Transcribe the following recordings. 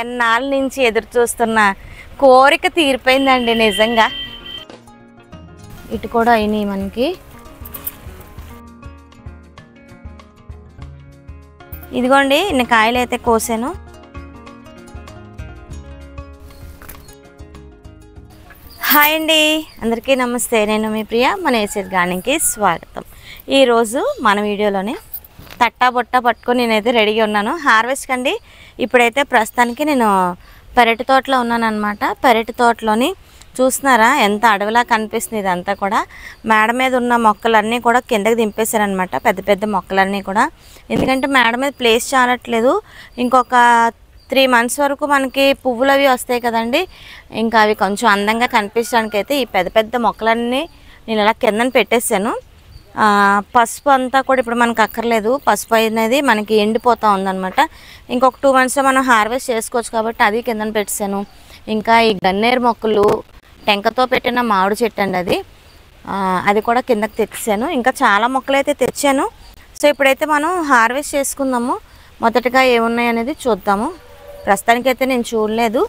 ఎన్నాళ్ళ నుంచి ఎదురు చూస్తున్న కోరిక తీరిపోయిందండి నిజంగా. ఇటు కూడా అయినాయి మనకి. ఇదిగోండి ఇన్ని కాయలు అయితే కోసాను. హాయ్ అండి, అందరికీ నమస్తే. నేను మీ ప్రియ, మన ఏసెడ్ గార్డెన్కి స్వాగతం. ఈరోజు మన వీడియోలోనే తట్టా బొట్ట పట్టుకొని నేనైతే రెడీగా ఉన్నాను హార్వెస్ట్ కండి. ఇప్పుడైతే ప్రస్తుతానికి నేను పెరటి తోటలో ఉన్నాను అనమాట. పెరటి తోటలోని చూస్తున్నారా ఎంత అడవిలా కనిపిస్తుంది. ఇదంతా కూడా మేడ మీద ఉన్న మొక్కలన్నీ కూడా కిందకి దింపేశారనమాట, పెద్ద పెద్ద మొక్కలన్నీ కూడా. ఎందుకంటే మేడ మీద ప్లేస్ చాలట్లేదు. ఇంకొక 3 months వరకు మనకి పువ్వులు అవి వస్తాయి కదండి, ఇంకా అవి కొంచెం అందంగా కనిపించడానికి అయితే ఈ పెద్ద పెద్ద మొక్కలన్నీ నేను ఇలా కిందన పెట్టేశాను. పసుపు అంతా కూడా ఇప్పుడు మనకు అక్కర్లేదు, పసుపు అనేది మనకి ఎండిపోతూ ఉందన్నమాట. ఇంకొక 2 monthsలో మనం హార్వెస్ట్ చేసుకోవచ్చు కాబట్టి అది కిందన పెట్టేశాను. ఇంకా ఈ గన్నేరు మొక్కలు, టెంకతో పెట్టిన మామిడి చెట్టు అండి అది కూడా కిందకి తెచ్చాను. ఇంకా చాలా మొక్కలు అయితే తెచ్చాను. సో ఇప్పుడైతే మనం హార్వెస్ట్ చేసుకుందాము. మొదటగా ఏమున్నాయి అనేది చూద్దాము. ప్రస్తుతానికైతే నేను చూడలేదు,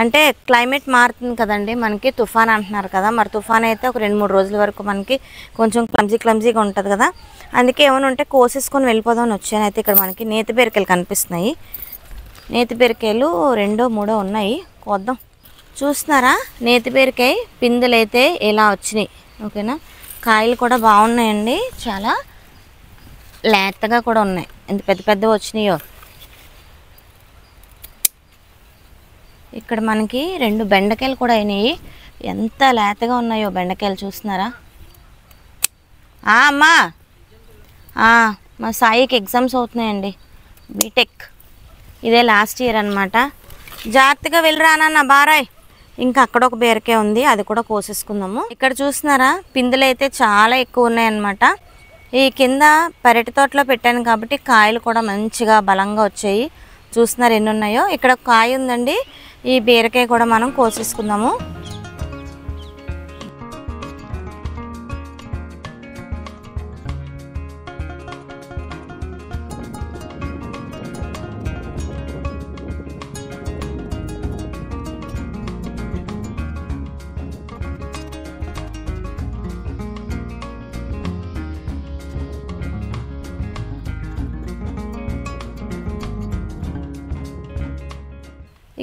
అంటే క్లైమేట్ మారుతుంది కదండి, మనకి తుఫాన్ అంటున్నారు కదా. మరి తుఫాన్ అయితే ఒక 2-3 రోజుల వరకు మనకి కొంచెం క్లమ్జీగా ఉంటుంది కదా. అందుకే ఏమైనా ఉంటే కోసేసుకొని వెళ్ళిపోదామని వచ్చాను. అయితే ఇక్కడ మనకి నేతి బీరకాయలు కనిపిస్తున్నాయి. నేతి బీరకాయలు 2-3 ఉన్నాయి, కోద్దాం. చూస్తున్నారా, నేతి బీరకాయ పిందెలు అయితే ఇలా వచ్చినాయి. ఓకేనా, కాయలు కూడా బాగున్నాయండి, చాలా లేతగా కూడా ఉన్నాయి. ఎంత పెద్ద పెద్దవి వచ్చినాయో. ఇక్కడ మనకి 2 బెండకాయలు కూడా అయినాయి. ఎంత లేతగా ఉన్నాయో బెండకాయలు, చూస్తున్నారా. అమ్మా, మా సాయికి ఎగ్జామ్స్ అవుతున్నాయండి, బీటెక్. ఇదే లాస్ట్ ఇయర్ అనమాట. జాగ్రత్తగా వెళ్ళిరానన్న బారాయ్. ఇంకా అక్కడ ఒక బీరకాయ ఉంది, అది కూడా కోసేసుకుందాము. ఇక్కడ చూస్తున్నారా, పిందెలు అయితే చాలా ఎక్కువ ఉన్నాయన్నమాట. ఈ కింద పెరటి తోటలో పెట్టాను కాబట్టి కాయలు కూడా మంచిగా బలంగా వచ్చాయి. చూస్తున్నారు ఎన్ని ఉన్నాయో. ఇక్కడ ఒక కాయ ఉందండి, ఈ బీరకాయ కూడా మనం కోసేసుకుందాము.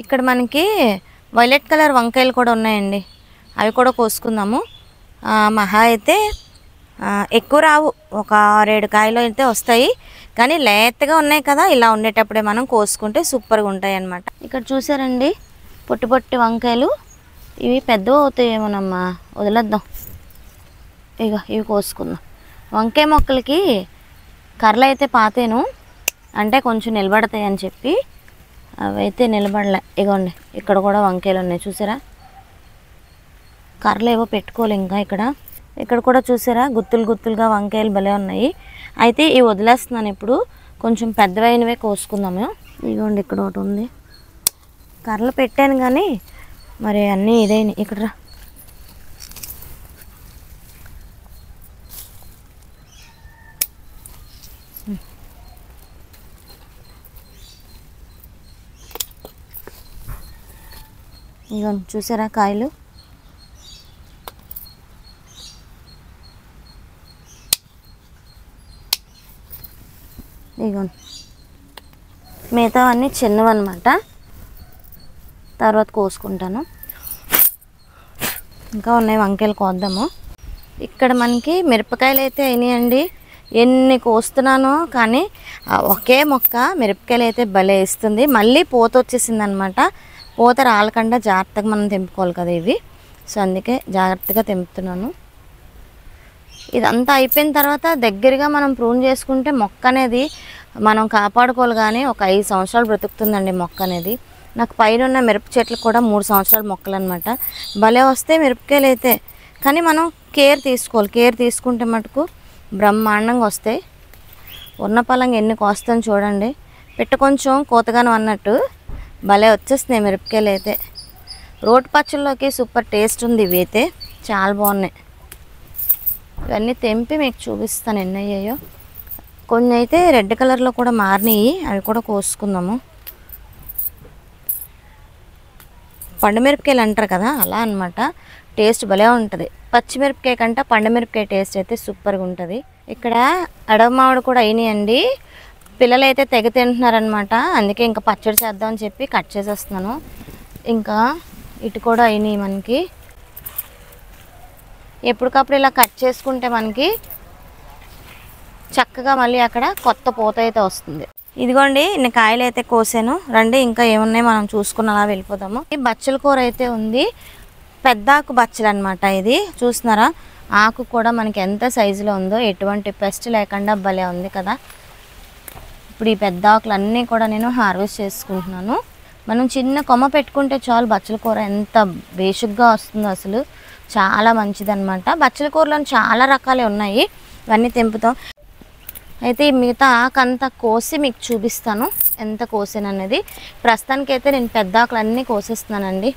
ఇక్కడ మనకి వైలెట్ కలర్ వంకాయలు కూడా ఉన్నాయండి, అవి కూడా కోసుకుందాము. మహా అయితే ఎక్కువ రావు, ఒక 6-7 కాయలు అయితే వస్తాయి. కానీ లేతగా ఉన్నాయి కదా, ఇలా ఉండేటప్పుడే మనం కోసుకుంటే సూపర్గా ఉంటాయి అన్నమాట. ఇక్కడ చూసారండి పొట్టి పొట్టి వంకాయలు, ఇవి పెద్దవి అవుతాయేమోనమ్మా, వదిలేద్దాం. ఇవి కోసుకుందాం. వంకాయ మొక్కలకి కర్రలు అయితే పాతేను, అంటే కొంచెం నిలబడతాయి అని చెప్పి. అవైతే నిలబడలే. ఇగోండి ఇక్కడ కూడా వంకాయలు ఉన్నాయి, చూసారా. కర్రలు ఏవో పెట్టుకోవాలి ఇంకా. ఇక్కడ కూడా చూసారా, గుత్తులుగా వంకాయలు భలే ఉన్నాయి. అయితే ఇవి వదిలేస్తున్నాను ఇప్పుడు, కొంచెం పెద్దవైనవే కోసుకుందాము. ఇగోండి ఇక్కడ ఒకటి ఉంది, కర్రలు పెట్టాను కానీ మరి అన్నీ ఇదైనాయి. ఇక్కడ రా. ఇగోండి చూసారా కాయలు. ఇగోండి మిగతా అన్నీ చిన్నవన్నమాట, తర్వాత కోసుకుంటాను. ఇంకా ఉన్నాయి వంకాయలు, కోద్దాము. ఇక్కడ మనకి మిరపకాయలు అయితే అయినాయండి. ఎన్ని కోస్తున్నానో కానీ ఒకే మొక్క మిరపకాయలు అయితే భలే ఇస్తుంది. మళ్ళీ పూత వచ్చేసింది అనమాట. పూత రాలకుండా జాగ్రత్తగా మనం తెంపుకోవాలి కదా ఇవి, సో అందుకే జాగ్రత్తగా తెంపుతున్నాను. ఇదంతా అయిపోయిన తర్వాత దగ్గరగా మనం ప్రూన్ చేసుకుంటే మొక్క అనేది మనం కాపాడుకోవాలి. కానీ ఒక 5 సంవత్సరాలు బ్రతుకుతుందండి మొక్క అనేది. నాకు పైన ఉన్న మిరప చెట్లు కూడా 3 సంవత్సరాల మొక్కలు అనమాట. భలే వస్తాయి మిరపకాయలు అయితే, కానీ మనం కేర్ తీసుకోవాలి. కేర్ తీసుకుంటే మటుకు బ్రహ్మాండంగా వస్తాయి. ఉన్న పలంగా ఎన్ని కోస్తాను చూడండి. పిట్ట కొంచెం కోతగాను అన్నట్టు భలే వచ్చేస్తున్నాయి మిరపకాయలు అయితే. రోటి పచ్చళ్ళలోకి సూపర్ టేస్ట్ ఉంది. ఇవి అయితే చాలా బాగున్నాయి. ఇవన్నీ తెంపి మీకు చూపిస్తాను ఎన్ని అయ్యాయో. కొన్ని అయితే రెడ్ కలర్లో కూడా మారినాయి, అవి కూడా కోసుకుందాము. పండుమిరపకాయలు అంటారు కదా, అలా అనమాట. టేస్ట్ భలే ఉంటుంది. పచ్చిమిరపకాయ కంటే పండుమిరపకాయ టేస్ట్ అయితే సూపర్గా ఉంటుంది. ఇక్కడ అడవి మామిడి కూడా అయినాయండి. పిల్లలు అయితే తెగ తింటున్నారనమాట. అందుకే ఇంకా పచ్చడి చేద్దామని చెప్పి కట్ చేసేస్తున్నాను. ఇంకా ఇటు కూడా అయినాయి మనకి. ఎప్పటికప్పుడు ఇలా కట్ చేసుకుంటే మనకి చక్కగా మళ్ళీ అక్కడ కొత్త పూత అయితే వస్తుంది. ఇదిగోండి ఇన్ని కాయలు అయితే కోసాను. రండి ఇంకా ఏమున్నాయి మనం చూసుకుని అలా వెళ్ళిపోదాము. ఈ బచ్చల కూర అయితే ఉంది. పెద్దాకు బచ్చలు అనమాట. ఇది చూస్తున్నారా, ఆకు కూడా మనకి ఎంత సైజులో ఉందో, ఎటువంటి పెస్ట్ లేకుండా భలే ఉంది కదా. ఇప్పుడు ఈ పెద్ద ఆకులు అన్నీ కూడా నేను హార్వెస్ట్ చేసుకుంటున్నాను. మనం చిన్న కొమ్మ పెట్టుకుంటే చాలు బచ్చల కూర ఎంత బేషుగ్గా వస్తుందో, అసలు చాలా మంచిదన్నమాట. బచ్చల కూరలో చాలా రకాలే ఉన్నాయి, ఇవన్నీ తెంపుతాం. అయితే ఈ మిగతా ఆకంతా కోసి మీకు చూపిస్తాను ఎంత కోసాను అనేది. ప్రస్తుతానికి అయితే నేను పెద్ద ఆకులు అన్నీ కోసేస్తున్నానండి.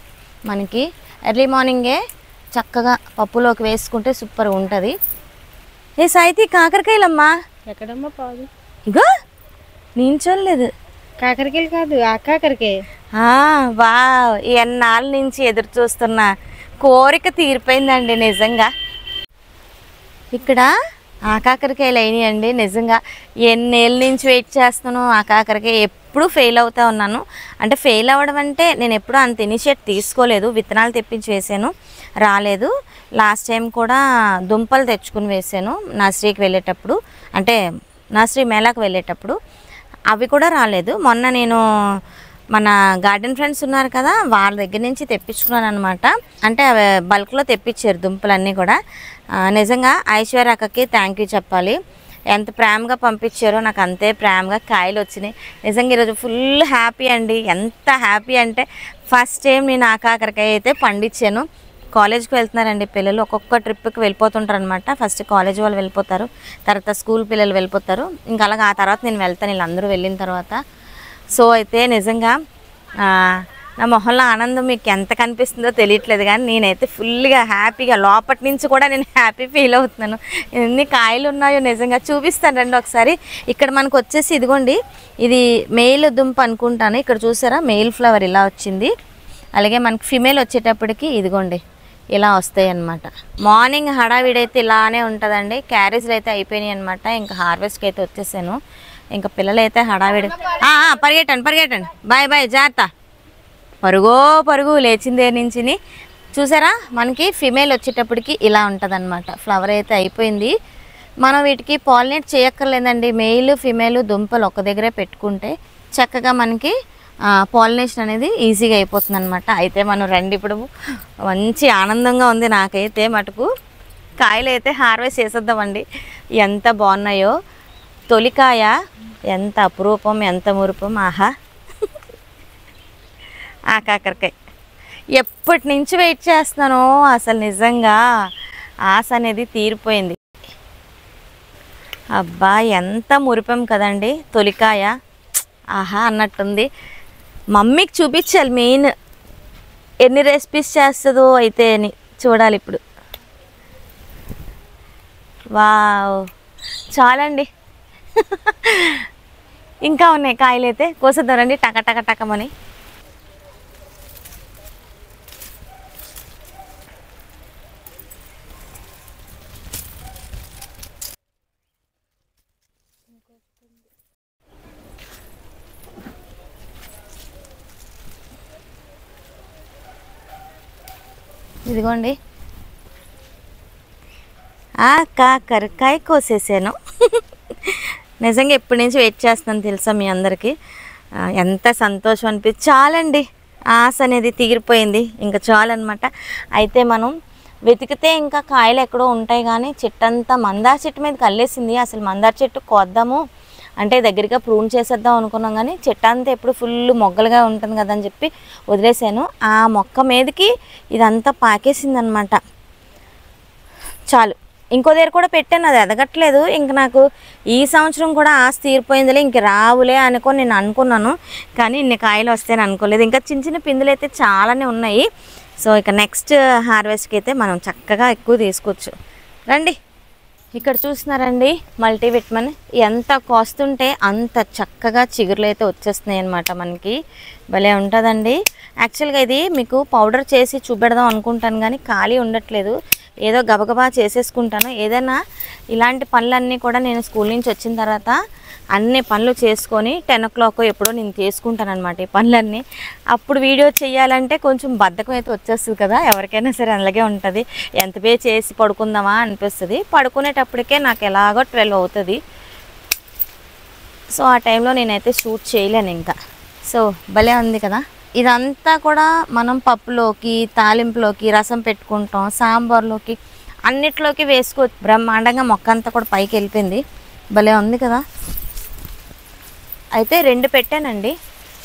మనకి ఎర్లీ మార్నింగే చక్కగా పప్పులోకి వేసుకుంటే సూపర్ ఉంటుంది. ఏ సాయితీ కాకరకాయలమ్మా ఎక్కడమ్మా పాదు? ఇగో నేను చూడలేదు. కాకరకాయలు కాదు, ఆ కాకరకాయ. వా, ఎన్నాళ్ళ నుంచి ఎదురు చూస్తున్న కోరిక తీరిపోయిందండి నిజంగా. ఇక్కడ ఆ కాకరకాయలు అయినాయండి. నిజంగా ఎన్నేళ్ళ నుంచి వెయిట్ చేస్తున్నాను. ఆ కాకరకాయ ఎప్పుడు ఫెయిల్ అవుతూ ఉన్నాను. అంటే ఫెయిల్ అవ్వడం అంటే నేను ఎప్పుడూ అంత ఇనిషియేట్ తీసుకోలేదు. విత్తనాలు తెప్పించి వేసాను, రాలేదు. లాస్ట్ టైం కూడా దుంపలు తెచ్చుకుని వేసాను నర్సరీకి వెళ్ళేటప్పుడు, అంటే నర్సరీ మేళాకు వెళ్ళేటప్పుడు. అవి కూడా రాలేదు. మొన్న నేను మన గార్డెన్ ఫ్రెండ్స్ ఉన్నారు కదా, వాళ్ళ దగ్గర నుంచి తెప్పించుకున్నాను అనమాట. అంటే అవి బల్క్లో తెప్పించారు దుంపలన్నీ కూడా. నిజంగా ఐశ్వర్య అక్కకి థ్యాంక్ యూ చెప్పాలి. ఎంత ప్రేమగా పంపించారో నాకు అంతే ప్రేమగా కాయలు వచ్చినాయి. నిజంగా ఈరోజు ఫుల్ హ్యాపీ అండి. ఎంత హ్యాపీ అంటే ఫస్ట్ టైం నేను ఆ కాకరకాయ అయితే పండించాను. కాలేజ్కి వెళ్తున్నారండి పిల్లలు, ఒక్కొక్క ట్రిప్కి వెళ్ళిపోతుంటారు అనమాట. ఫస్ట్ కాలేజ్ వాళ్ళు వెళ్ళిపోతారు, తర్వాత స్కూల్ పిల్లలు వెళ్ళిపోతారు. ఇంకా అలాగే ఆ తర్వాత నేను వెళ్తాను వీళ్ళందరూ వెళ్ళిన తర్వాత. సో అయితే నిజంగా నా మొహంలో ఆనందం మీకు ఎంత కనిపిస్తుందో తెలియట్లేదు, కానీ నేనైతే ఫుల్గా హ్యాపీగా లోపటి నుంచి కూడా నేను హ్యాపీ ఫీల్ అవుతున్నాను. ఎన్ని కాయలు ఉన్నాయో నిజంగా చూపిస్తాను రండి ఒకసారి. ఇక్కడ మనకు వచ్చేసి ఇదిగోండి, ఇది మెయిల్ దుంప అనుకుంటాను. ఇక్కడ చూసారా మెయిల్ ఫ్లవర్ ఇలా వచ్చింది. అలాగే మనకి ఫిమేల్ వచ్చేటప్పటికి ఇదిగోండి ఇలా వస్తాయి అన్నమాట. మార్నింగ్ హడావిడైతే ఇలానే ఉంటుందండి. క్యారేజ్లు అయితే అయిపోయినాయి అనమాట. ఇంకా హార్వెస్ట్కి అయితే వచ్చేసాను. ఇంకా పిల్లలైతే హడావిడి పరిగెట్టండి బాయ్ బాయ్ జాగ్రత్త. పరుగు లేచిందే నుంచి చూసారా, మనకి ఫిమేల్ వచ్చేటప్పటికి ఇలా ఉంటుంది అనమాట. ఫ్లవర్ అయితే అయిపోయింది. మనం వీటికి పాలినేట్ చేయక్కర్లేదండి. మెయిల్ ఫిమేల్ దుంపలు ఒక దగ్గరే పెట్టుకుంటే చక్కగా మనకి పాలినేషన్ అనేది ఈజీగా అయిపోతుంది అనమాట. అయితే మనం రండి, ఇప్పుడు మంచి ఆనందంగా ఉంది నాకైతే మటుకు. కాయలు అయితే హార్వెస్ట్ చేసేద్దామండి. ఎంత బాగున్నాయో. తొలికాయ ఎంత అపురూపం, ఎంత మురుపం. ఆహా, ఆ కాకరకాయ ఎప్పటి నుంచి వెయిట్ చేస్తున్నానో అసలు నిజంగా ఆశ అనేది తీరిపోయింది. అబ్బా ఎంత మురిపం కదండి తొలికాయ. ఆహా అన్నట్టుంది. మమ్మీకి చూపించాలి మెయిన్, ఎన్ని రెసిపీస్ చేస్తుందో అయితే అని చూడాలి ఇప్పుడు. వావ్, చాలండి. ఇంకా ఉన్నాయి కాయలు అయితే కోసేద్దాం రండి టక టక టకమని. ఇదిగోండి ఆ కాకరకాయ కోసేసాను. నిజంగా ఎప్పటి నుంచి వెయిట్ చేస్తున్నాను తెలుసా మీ అందరికీ. ఎంత సంతోషం అనిపించి. చాలండి, ఆశ అనేది తీరిపోయింది. ఇంకా చాలన్నమాట. అయితే మనం వెతికితే ఇంకా కాయలు ఎక్కడో ఉంటాయి, కానీ చెట్టంతా మందార చెట్టు మీద కల్లేసింది. అసలు మందార చెట్టు కోద్దాము అంటే దగ్గరగా ప్రూన్ చేసేద్దాం అనుకున్నాం, కానీ చెట్టు అంతా ఎప్పుడు ఫుల్ మొగ్గలుగా ఉంటుంది కదా అని చెప్పి వదిలేసాను. ఆ మొక్క మీదకి ఇదంతా పాకేసింది అనమాట. చాలు, ఇంకో దగ్గర కూడా పెట్టాను, అది ఎదగట్లేదు. ఇంక నాకు ఈ సంవత్సరం కూడా ఆశ తీరిపోయిందిలే, ఇంక రావులే అనుకొని నేను అనుకున్నాను, కానీ ఇన్ని కాయలు వస్తాయని అనుకోలేదు. ఇంకా చిన్న చిన్న పిందులు అయితే చాలానే ఉన్నాయి. సో ఇక నెక్స్ట్ హార్వెస్ట్కి అయితే మనం చక్కగా ఎక్కువ తీసుకోవచ్చు. రండి, ఇక్కడ చూస్తున్నారండి మల్టీవిటమిన్ ఎంత కాస్ట్ ఉంటే అంత చక్కగా చిగురులు అయితే వచ్చేస్తున్నాయి అన్నమాట. మనకి భలే ఉంటుందండి. యాక్చువల్గా ఇది మీకు పౌడర్ చేసి చూపెడదాం అనుకుంటాను కానీ ఖాళీ ఉండట్లేదు, ఏదో గబగబా చేసేసుకుంటాను. ఏదైనా ఇలాంటి పనులన్నీ కూడా నేను స్కూల్ నుంచి వచ్చిన తర్వాత అన్ని పనులు చేసుకొని 10 o'clock ఎప్పుడో నేను చేసుకుంటాను అనమాట ఈ పనులన్నీ. అప్పుడు వీడియో చేయాలంటే కొంచెం బద్ధకం అయితే వచ్చేస్తుంది కదా, ఎవరికైనా సరే అలాగే ఉంటుంది. ఎంత పే చేసి పడుకుందామా అనిపిస్తుంది. పడుకునేటప్పటికే నాకు ఎలాగో 12 అవుతుంది. సో ఆ టైంలో నేనైతే షూట్ చేయలేను ఇంకా. సో భలే ఉంది కదా. ఇదంతా కూడా మనం పప్పులోకి, తాలింపులోకి, రసం పెట్టుకుంటాం, సాంబార్లోకి, అన్నిట్లోకి వేసుకోవచ్చు. బ్రహ్మాండంగా మొక్క అంతా కూడా పైకి వెళ్ళిపోయింది. భలే ఉంది కదా. అయితే 2 పెట్టానండి,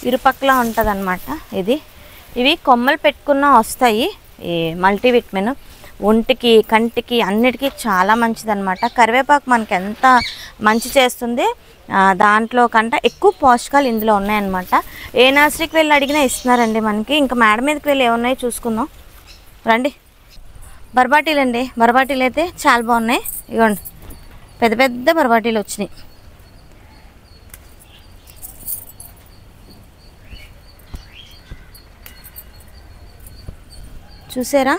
ఇరుపక్కల ఉంటుంది అన్నమాట. ఇవి కొమ్మలు పెట్టుకున్న వస్తాయి. ఈ మల్టీవిటమిన్ ఒంటికి, కంటికి, అన్నిటికీ చాలా మంచిదన్నమాట. కరివేపాకు మనకి ఎంత మంచి చేస్తుంది, దాంట్లో కంటే ఎక్కువ పోషకాలు ఇందులో ఉన్నాయన్నమాట. ఏ నర్సరీకి వెళ్ళి అడిగినా ఇస్తున్నారండి మనకి. ఇంకా మేడ మీదకి వెళ్ళి ఏమున్నాయో చూసుకుందాం రండి. బర్బాటీలు అండి, బర్బాటీలు అయితే చాలా బాగున్నాయి. ఇవ్వండి, పెద్ద పెద్ద బర్బాటీలు వచ్చినాయి. చూసారా,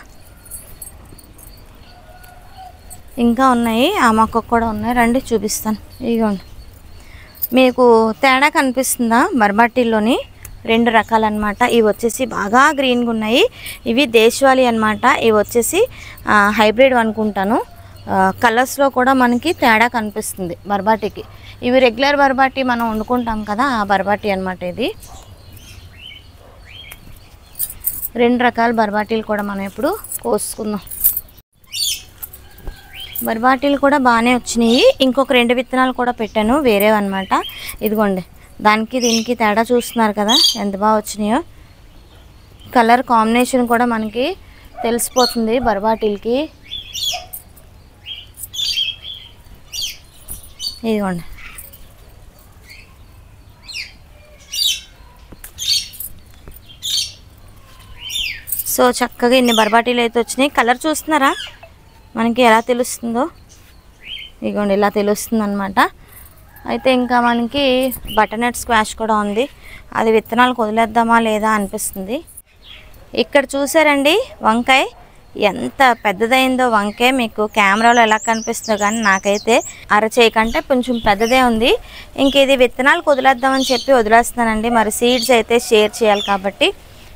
ఇంకా ఉన్నాయి. ఆ మొక్కకు కూడా ఉన్నాయి, రండి చూపిస్తాను. ఇదిగోండి, మీకు తేడా కనిపిస్తుందా? బర్బాటీల్లోని 2 రకాలన్నమాట. ఇవి వచ్చేసి బాగా గ్రీన్గా ఉన్నాయి, ఇవి దేశవాళీ అన్నమాట. ఇవి వచ్చేసి హైబ్రిడ్ అనుకుంటాను. కలర్స్లో కూడా మనకి తేడా కనిపిస్తుంది బర్బాటీకి. ఇవి రెగ్యులర్ బర్బాటీ మనం వండుకుంటాం కదా, ఆ బర్బాటీ అన్నమాట. ఇది 2 రకాల బర్బాటీలు కూడా మనం ఇప్పుడు కోసుకుందాం. బర్బాటీలు కూడా బాగానే వచ్చినాయి. ఇంకొక 2 విత్తనాలు కూడా పెట్టాను, వేరే అన్నమాట. ఇదిగోండి, దానికి దీనికి తేడా చూస్తున్నారు కదా ఎంత బాగా వచ్చినాయో. కలర్ కాంబినేషన్ కూడా మనకి తెలిసిపోతుంది బర్బాటీలకి. ఇదిగోండి, సో చక్కగా ఇన్ని బర్బాటీలు అయితే వచ్చినాయి. కలర్ చూస్తున్నారా మనకి ఎలా తెలుస్తుందో? ఇదిగోండి, ఇలా తెలుస్తుంది అనమాట. అయితే ఇంకా మనకి బటర్నట్ స్క్వాష్ కూడా ఉంది. అది విత్తనాలు వదిలేద్దామా లేదా అనిపిస్తుంది. ఇక్కడ చూసారండి వంకాయ ఎంత పెద్దదైందో. వంకాయ మీకు కెమెరాలో ఎలా కనిపిస్తుందో కానీ నాకైతే అరచేయి కంటే కొంచెం పెద్దదే ఉంది. ఇంక ఇది విత్తనాలు వదిలేద్దామని చెప్పి వదిలేస్తున్నానండి. మరి సీడ్స్ అయితే షేర్ చేయాలి కాబట్టి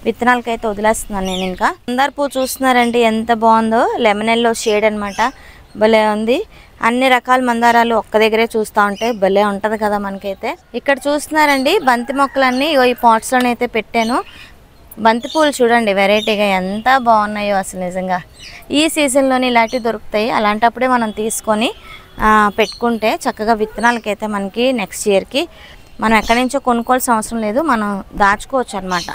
విత్తనాలకైతే వదిలేస్తున్నాను నేను. ఇంకా మందార పువ్వు చూస్తున్నారండి ఎంత బాగుందో, లెమన్ ఎల్లో షేడ్ అనమాట. భలే ఉంది. అన్ని రకాల మందారాలు ఒక్క దగ్గరే చూస్తూ ఉంటే భలే ఉంటుంది కదా మనకైతే. ఇక్కడ చూస్తున్నారండి బంతి మొక్కలన్నీ ఈ పాట్స్లోనైతే పెట్టాను. బంతి పూలు చూడండి వెరైటీగా ఎంత బాగున్నాయో అసలు. నిజంగా ఈ సీజన్లోనే ఇలాంటివి దొరుకుతాయి. అలాంటప్పుడే మనం తీసుకొని పెట్టుకుంటే చక్కగా విత్తనాలకైతే మనకి నెక్స్ట్ ఇయర్కి మనం ఎక్కడి నుంచో కొనుక్కోవాల్సిన అవసరం లేదు, మనం దాచుకోవచ్చు అనమాట.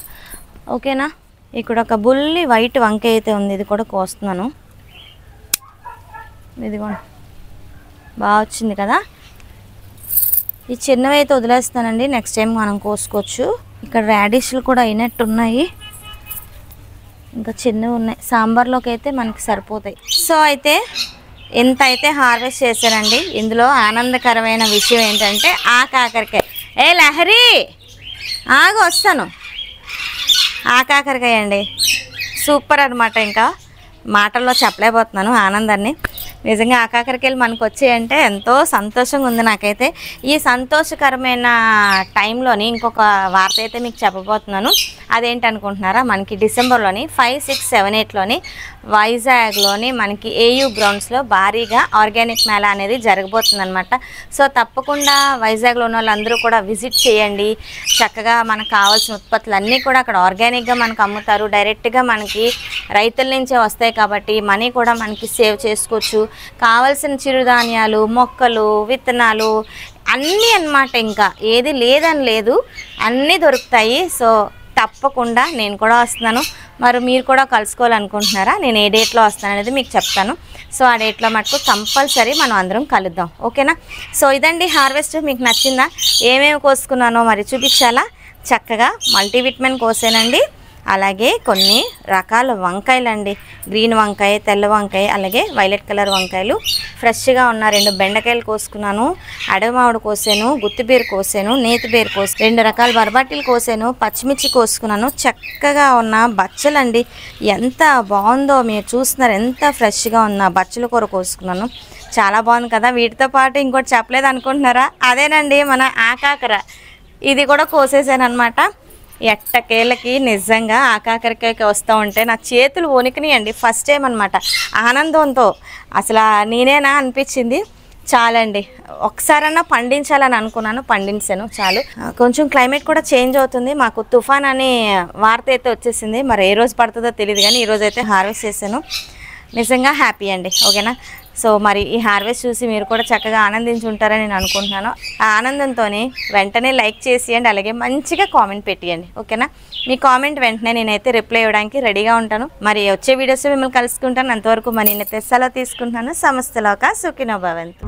ఓకేనా. ఇక్కడ ఒక బుల్లి వైట్ వంకాయ అయితే ఉంది, ఇది కూడా కోస్తున్నాను. ఇదిగోండి, బాగా వచ్చింది కదా. ఈ చిన్నవి అయితే వదిలేస్తానండి, నెక్స్ట్ టైం మనం కోసుకోవచ్చు. ఇక్కడ రాడిష్లు కూడా అయినట్టు ఉన్నాయి, ఇంకా చిన్నవి ఉన్నాయి. సాంబార్లోకి అయితే మనకి సరిపోతాయి. సో అయితే ఎంత అయితే హార్వెస్ట్ చేశానండి. ఇందులో ఆనందకరమైన విషయం ఏంటంటే ఆ కాకరకాయ. ఏ లహరి ఆగు వస్తాను. ఆ కాకరకాయ అండి సూపర్ అనమాట. ఇంకా మాటల్లో చెప్పలేకపోతున్నాను ఆనందాన్ని. నిజంగా ఆ కాకరకాయలు మనకు వచ్చాయంటే ఎంతో సంతోషంగా ఉంది నాకైతే. ఈ సంతోషకరమైన టైంలోని ఇంకొక వార్త అయితే మీకు చెప్పబోతున్నాను. అదేంటనుకుంటున్నారా, మనకి డిసెంబర్లోని 5, 6, 7, 8లోని వైజాగ్లోని మనకి ఏయూ గ్రౌండ్స్లో భారీగా ఆర్గానిక్ మేళా అనేది జరగబోతుంది అనమాట. సో తప్పకుండా వైజాగ్లో ఉన్న వాళ్ళందరూ కూడా విజిట్ చేయండి. చక్కగా మనకు కావాల్సిన ఉత్పత్తులు అన్నీ కూడా అక్కడ ఆర్గానిక్గా మనకు అమ్ముతారు. డైరెక్ట్గా మనకి రైతుల నుంచే వస్తాయి కాబట్టి మనీ కూడా మనకి సేవ్ చేసుకోవచ్చు. కావాల్సిన చిరుధాన్యాలు, మొక్కలు, విత్తనాలు అన్నీ అన్నమాట. ఇంకా ఏది లేదని లేదు, అన్నీ దొరుకుతాయి. సో తప్పకుండా నేను కూడా వస్తున్నాను. మరి మీరు కూడా కలుసుకోవాలనుకుంటున్నారా? నేను ఏ డేట్లో వస్తాను అనేది మీకు చెప్తాను. సో ఆ డేట్లో మటుకు కంపల్సరీ మనం అందరం కలుద్దాం, ఓకేనా. సో ఇదండి హార్వెస్ట్. మీకు నచ్చిందా? ఏమేమి కోసుకున్నానో మరి చూపించాలా? చక్కగా మల్టీవిటమిన్ కోసానండి, అలాగే కొన్ని రకాల వంకాయలు అండి. గ్రీన్ వంకాయ, తెల్ల వంకాయ, అలాగే వైలెట్ కలర్ వంకాయలు ఫ్రెష్గా ఉన్న 2 బెండకాయలు కోసుకున్నాను, అడవి మామిడి కోసాను, గుత్తిబీర కోసాను, నేతిబీర కోసి 2 రకాల బరబాటీలు కోసాను, పచ్చిమిర్చి కోసుకున్నాను. చక్కగా ఉన్న బచ్చలండి, ఎంత బాగుందో మీరు చూస్తున్నారు, ఎంత ఫ్రెష్గా ఉన్న బచ్చల కూర కోసుకున్నాను. చాలా బాగుంది కదా. వీటితో పాటు ఇంకోటి చెప్పలేదు అనుకుంటున్నారా, అదేనండి మన ఆకాకర. ఇది కూడా కోసేసాను అనమాట. ఎట్టకేళ్ళకి నిజంగా ఆకాకరకాయకి వస్తూ ఉంటే నా చేతులు వణికినాయండి. ఫస్ట్ టైం అనమాట. ఆనందంతో అసలు నేనేనా అనిపించింది. చాలండి, ఒకసారన్నా పండించాలని అనుకున్నాను, పండించాను. చాలు. కొంచెం క్లైమేట్ కూడా చేంజ్ అవుతుంది. మాకు తుఫాన్ అని వార్త అయితే వచ్చేసింది. మరి ఏ రోజు పడుతుందో తెలియదు, కానీ ఈరోజు అయితే హార్వెస్ట్ చేశాను. నిజంగా హ్యాపీ అండి. ఓకేనా. సో మరి ఈ హార్వెస్ట్ చూసి మీరు కూడా చక్కగా ఆనందించి ఉంటారని నేను అనుకుంటున్నాను. ఆ ఆనందంతో వెంటనే లైక్ చేసేయండి, అలాగే మంచిగా కామెంట్ పెట్టేయండి. ఓకేనా. మీ కామెంట్ వెంటనే నేనైతే రిప్లై ఇవ్వడానికి రెడీగా ఉంటాను. మరి వచ్చే వీడియోస్ మిమ్మల్ని కలుసుకుంటాను. అంతవరకు మరి నేనైతే సెలవు తీసుకుంటున్నాను. సమస్తలోక సుఖినో భవంతు.